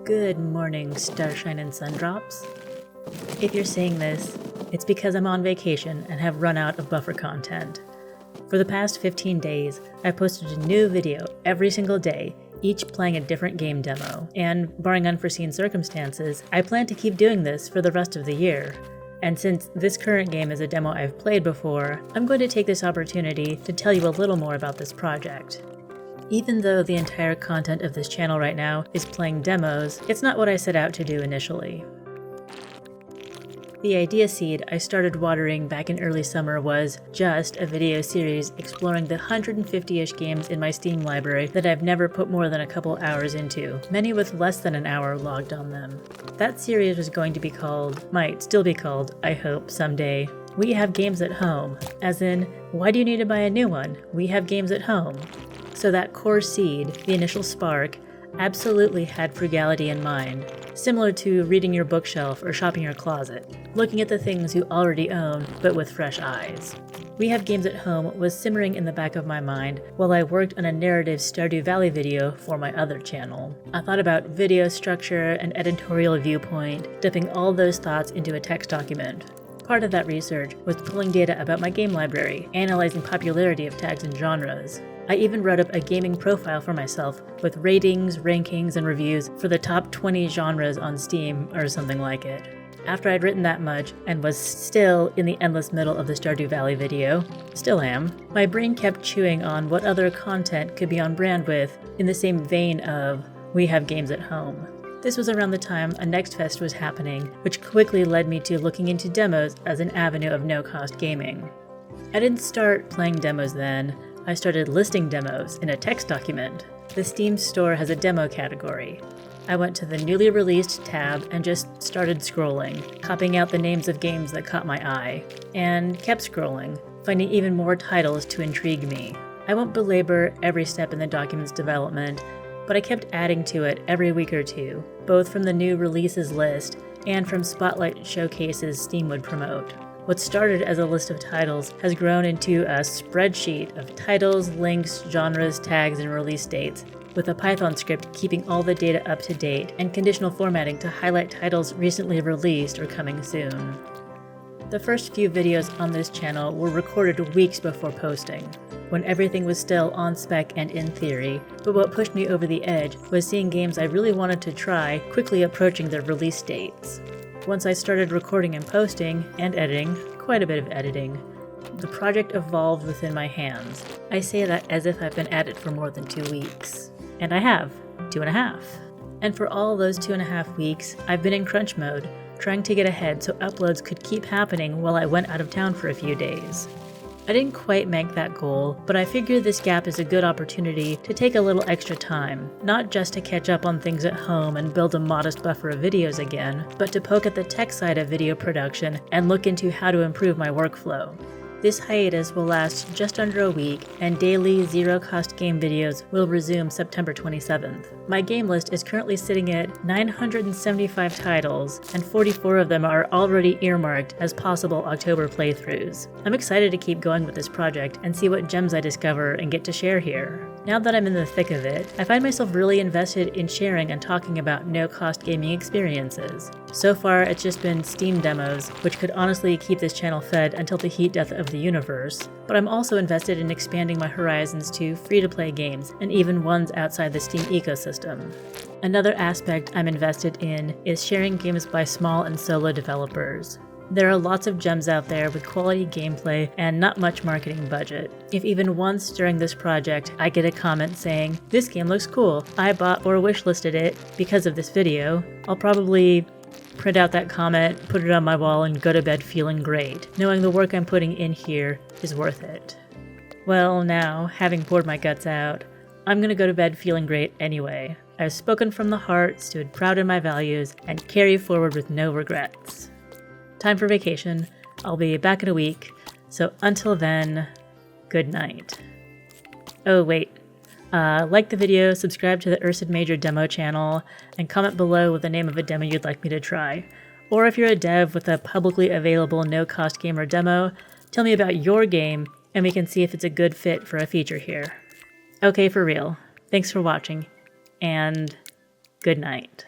Good morning, Starshine and Sundrops. If you're seeing this, it's because I'm on vacation and have run out of buffer content. For the past 15 days, I've posted a new video every single day, each playing a different game demo, and barring unforeseen circumstances, I plan to keep doing this for the rest of the year. And since this current game is a demo I've played before, I'm going to take this opportunity to tell you a little more about this project. Even though the entire content of this channel right now is playing demos, it's not what I set out to do initially. The idea seed I started watering back in early summer was just a video series exploring the 150-ish games in my Steam library that I've never put more than a couple hours into, many with less than an hour logged on them. That series was going to be called, might still be called, I hope, someday, We Have Games at Home, as in, why do you need to buy a new one? We have games at home. So that core seed, the initial spark, absolutely had frugality in mind, similar to reading your bookshelf or shopping your closet, looking at the things you already own, but with fresh eyes. We Have Games at Home was simmering in the back of my mind while I worked on a narrative Stardew Valley video for my other channel. I thought about video structure and editorial viewpoint, dipping all those thoughts into a text document. Part of that research was pulling data about my game library, analyzing popularity of tags and genres. I even wrote up a gaming profile for myself with ratings, rankings, and reviews for the top 20 genres on Steam or something like it. After I'd written that much and was still in the endless middle of the Stardew Valley video, still am, my brain kept chewing on what other content could be on brand with in the same vein of We Have Games at Home. This was around the time a Next Fest was happening, which quickly led me to looking into demos as an avenue of no-cost gaming. I didn't start playing demos then. I started listing demos in a text document. The Steam store has a demo category. I went to the newly released tab and just started scrolling, copying out the names of games that caught my eye, and kept scrolling, finding even more titles to intrigue me. I won't belabor every step in the document's development, but I kept adding to it every week or two, both from the new releases list and from spotlight showcases Steam would promote. What started as a list of titles has grown into a spreadsheet of titles, links, genres, tags, and release dates, with a Python script keeping all the data up to date and conditional formatting to highlight titles recently released or coming soon. The first few videos on this channel were recorded weeks before posting, when everything was still on spec and in theory, but what pushed me over the edge was seeing games I really wanted to try quickly approaching their release dates. Once I started recording and posting, and editing, quite a bit of editing, the project evolved within my hands. I say that as if I've been at it for more than 2 weeks. And I have, 2.5. And for all those 2.5 weeks, I've been in crunch mode, trying to get ahead so uploads could keep happening while I went out of town for a few days. I didn't quite make that goal, but I figured this gap is a good opportunity to take a little extra time, not just to catch up on things at home and build a modest buffer of videos again, but to poke at the tech side of video production and look into how to improve my workflow. This hiatus will last just under a week, and daily zero-cost game videos will resume September 27th. My game list is currently sitting at 975 titles, and 44 of them are already earmarked as possible October playthroughs. I'm excited to keep going with this project and see what gems I discover and get to share here. Now that I'm in the thick of it, I find myself really invested in sharing and talking about no-cost gaming experiences. So far, it's just been Steam demos, which could honestly keep this channel fed until the heat death of the universe, but I'm also invested in expanding my horizons to free-to-play games, and even ones outside the Steam ecosystem. Another aspect I'm invested in is sharing games by small and solo developers. There are lots of gems out there with quality gameplay and not much marketing budget. If even once during this project I get a comment saying, "This game looks cool, I bought or wishlisted it because of this video," I'll probably print out that comment, put it on my wall, and go to bed feeling great, knowing the work I'm putting in here is worth it. Well, now, having poured my guts out, I'm gonna go to bed feeling great anyway. I've spoken from the heart, stood proud in my values, and carry forward with no regrets. Time for vacation. I'll be back in a week, so until then, good night. Oh wait, like the video, subscribe to the Ursid Major demo channel, and comment below with the name of a demo you'd like me to try. Or if you're a dev with a publicly available no-cost game or demo, tell me about your game, and we can see if it's a good fit for a feature here. Okay, for real. Thanks for watching, and good night.